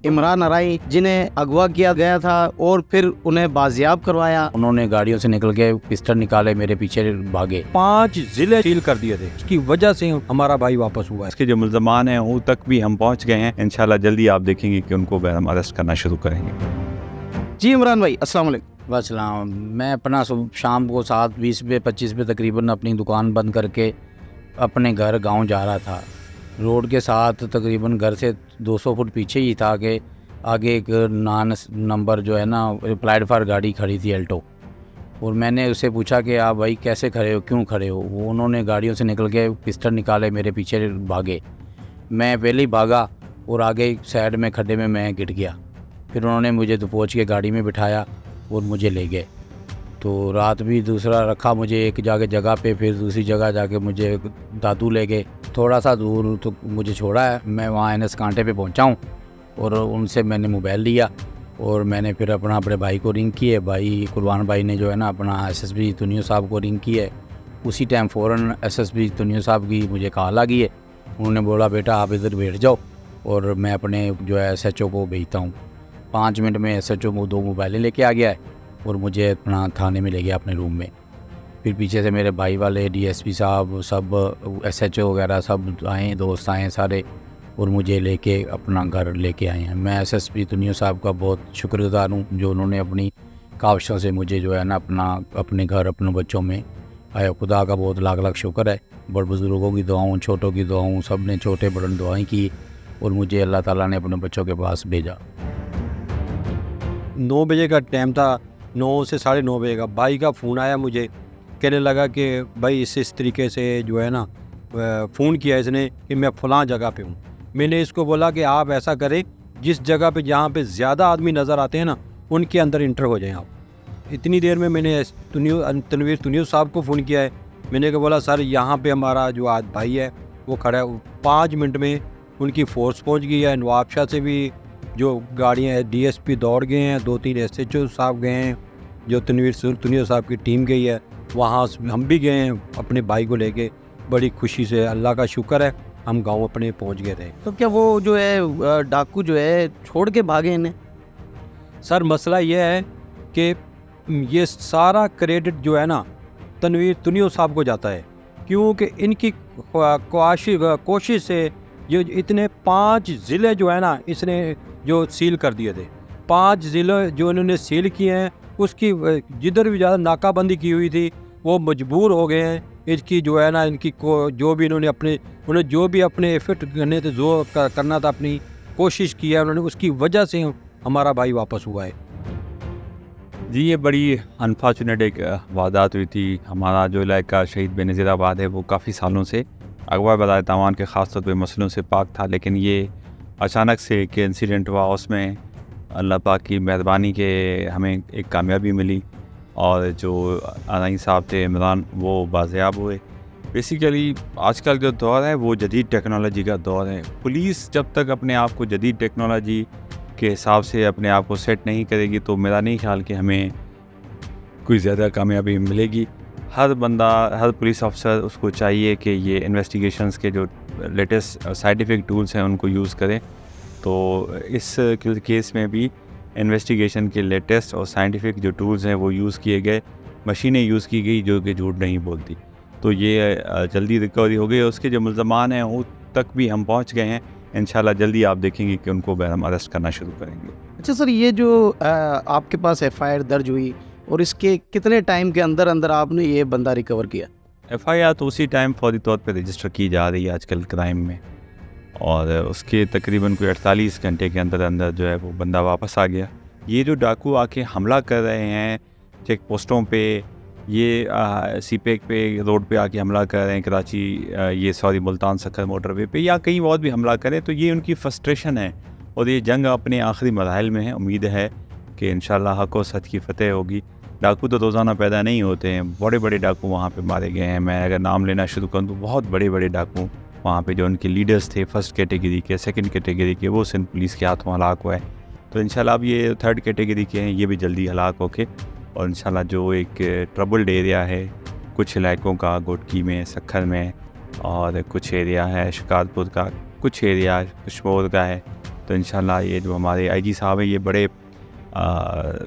इमरान अराई जिन्हें अगवा किया गया था और फिर उन्हें बाजियाब करवाया। उन्होंने गाड़ियों से निकल के पिस्टल निकाले, मेरे पीछे भागे। 5 जिले सील कर दिए थे, इसकी वजह से हमारा भाई वापस हुआ है। इसके जो मुल्ज़मान हैं उन तक भी हम पहुंच गए हैं। इंशाल्लाह जल्दी आप देखेंगे कि उनको हम अरेस्ट करना शुरू करेंगे। जी इमरान भाई, अस्सलाम वालेकुम। वसलाम। मैं अपना शाम को 7:20 पे 25 पे तकरीबन अपनी दुकान बंद करके अपने घर गांव जा रहा था। रोड के साथ तकरीबन घर से 200 फुट पीछे ही था कि आगे एक नॉन नंबर जो है ना अप्लाइड फॉर गाड़ी खड़ी थी अल्टो। और मैंने उससे पूछा कि आप भाई कैसे खड़े हो, क्यों खड़े हो। वो उन्होंने गाड़ियों से निकल के पिस्टल निकाले, मेरे पीछे भागे। मैं पहले ही भागा और आगे साइड में खड्डे में मैं गिर गया। फिर उन्होंने मुझे दबोच के गाड़ी में बिठाया और मुझे ले गए। तो रात भी दूसरा रखा मुझे एक जगह पे, फिर दूसरी जगह जाके मुझे दादू ले गए। थोड़ा सा दूर तो मुझे छोड़ा है, मैं वहाँ NS कांटे पे पहुँचा हूँ और उनसे मैंने मोबाइल लिया और मैंने फिर अपने भाई को रिंग किए। भाई कुर्बान भाई ने जो है ना अपना SSB तुनियो साहब को रिंग किए। उसी टाइम फ़ौरन SSB तुनियो साहब की मुझे कॉल आ गई है। उन्होंने बोला बेटा आप इधर बैठ जाओ और मैं अपने जो है SHO को भेजता हूँ। 5 मिनट में SHO 2 मोबाइलें लेके आ गया है और मुझे अपना थाने में ले गया अपने रूम में। फिर पीछे से मेरे भाई वाले DSP साहब सब SHO वगैरह सब आए, दोस्त आए सारे, और मुझे लेके अपना घर लेके आए हैं। मैं SSP तुनियो साहब का बहुत शुक्रगुज़ार हूँ जो उन्होंने अपनी काविशों से मुझे जो है ना अपने घर अपने बच्चों में आया। खुदा का बहुत लाख लाख शुक्र है। बड़े बुज़ुर्गों की दुआओं, छोटों की दुआओं, सब ने छोटे बड़े दुआएं की और मुझे अल्लाह ताला ने अपने बच्चों के पास भेजा। 9 बजे का टाइम था, 9 से 9:30 बजे का भाई का फ़ोन आया मुझे। कहने लगा कि भाई इस तरीके से जो है ना फ़ोन किया इसने कि मैं फ़लाँ जगह पे हूँ। मैंने इसको बोला कि आप ऐसा करें, जिस जगह पे जहाँ पे ज़्यादा आदमी नज़र आते हैं ना उनके अंदर इंटर हो जाएं आप। इतनी देर में मैंने तनवीर तुनियो साहब को फ़ोन किया है। मैंने को बोला सर यहाँ पे हमारा जो आज भाई है वो खड़ा है। 5 मिनट में उनकी फ़ोर्स पहुँच गई है। नवाबशाह से भी जो गाड़ियाँ हैं DSP दौड़ गए हैं, 2-3 SHO साहब गए हैं, जो तनवीर तुनियो साहब की टीम गई है। वहाँ हम भी गए हैं अपने भाई को लेके। बड़ी खुशी से, अल्लाह का शुक्र है, हम गांव अपने पहुँच गए थे। तो क्या वो जो है डाकू जो है छोड़ के भागे इन्हें? सर मसला ये है कि ये सारा क्रेडिट जो है ना तनवीर तुनियो साहब को जाता है, क्योंकि इनकी कोशिश से ये इतने 5 ज़िले जो है ना इसने जो सील कर दिए थे। 5 ज़िले जो इन्होंने सील किए हैं, उसकी जिधर भी ज़्यादा नाकाबंदी की हुई थी वो मजबूर हो गए हैं। इसकी जो है ना इनकी जो भी उन्हें जो भी अपने एफर्ट करने थे, जो करना था, अपनी कोशिश की है उन्होंने, उसकी वजह से हमारा भाई वापस हुआ है। जी ये बड़ी अनफॉर्चुनेट एक वारदात हुई थी। हमारा जो इलाका शहीद बेनज़ीराबाद है वो काफ़ी सालों से अगवा बराए तावान के ख़ास तौर पे मसलों से पाक था, लेकिन ये अचानक से एक इंसिडेंट हुआ, उसमें अल्लाह पाक की मेहरबानी के हमें एक कामयाबी मिली और जो अराई साहब थे इमरान वो बाज़ियाब हुए। बेसिकली आजकल जो दौर है वो जदीद टेक्नोलॉजी का दौर है। पुलिस जब तक अपने आप को जदीद टेक्नोलॉजी के हिसाब से अपने आप को सेट नहीं करेगी तो मेरा नहीं ख्याल कि हमें कोई ज़्यादा कामयाबी मिलेगी। हर बंदा, हर पुलिस अफसर उसको चाहिए कि ये इन्वेस्टिगेशंस के जो लेटेस्ट साइंटिफिक टूल्स हैं उनको यूज़ करें। तो इस केस में भी इन्वेस्टिगेशन के लेटेस्ट और साइंटिफिक जो टूल्स हैं वो यूज़ किए गए, मशीनें यूज़ की गई जो कि झूठ नहीं बोलती। तो ये जल्दी रिकवरी हो गई। उसके जो मुल्ज़मान हैं उन तक भी हम पहुंच गए हैं। इंशाल्लाह जल्दी आप देखेंगे कि उनको हम अरेस्ट करना शुरू करेंगे। अच्छा सर, ये जो आपके पास FIR दर्ज हुई और इसके कितने टाइम के अंदर अंदर आपने ये बंदा रिकवर किया? FIR तो उसी टाइम फौरी तौर पे रजिस्टर की जा रही है आजकल क्राइम में, और उसके तकरीबन कोई 48 घंटे के अंदर अंदर जो है वो बंदा वापस आ गया। ये जो डाकू आके हमला कर रहे हैं चेक पोस्टों पे, ये CPEC पे रोड पे आके हमला कर रहे हैं, कराची मुल्तान सखर मोटरवे पे, या कहीं और भी हमला करें, तो ये उनकी फ्रस्ट्रेशन है और ये जंग अपने आखिरी मराहिल में है। उम्मीद है कि इंशाल्लाह हक़ व सच की फ़तेह होगी। डाकू तो रोज़ाना पैदा नहीं होते हैं, बड़े बड़े डाकू वहाँ पे मारे गए हैं। मैं अगर नाम लेना शुरू करूँ तो बहुत बड़े बड़े डाकू वहाँ पे जो उनके लीडर्स थे, फर्स्ट कैटेगरी के, सेकंड कैटेगरी के, वो सिंध पुलिस के हाथों हलाक हुए। तो इंशाल्लाह अब ये थर्ड कैटेगरी के हैं, ये भी जल्दी हलाक होके, और इंशाल्लाह जो एक ट्रबल्ड एरिया है कुछ इलाकों का, गोटकी में, सखर में, और कुछ एरिया है शिकारपुर का, कुछ एरिया कश्मीर का है, तो इंशाल्लाह ये जो हमारे आईजी साहब हैं ये बड़े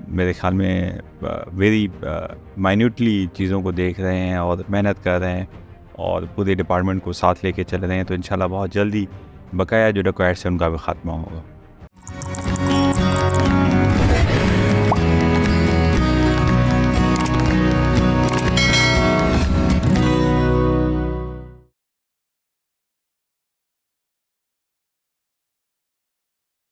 मेरे ख़्याल में वेरी माइन्यूटली चीज़ों को देख रहे हैं और मेहनत कर रहे हैं और पूरे डिपार्टमेंट को साथ लेके चल रहे हैं। तो इंशाल्लाह बहुत जल्दी बकाया जो डकैत से उनका भी ख़ात्मा होगा।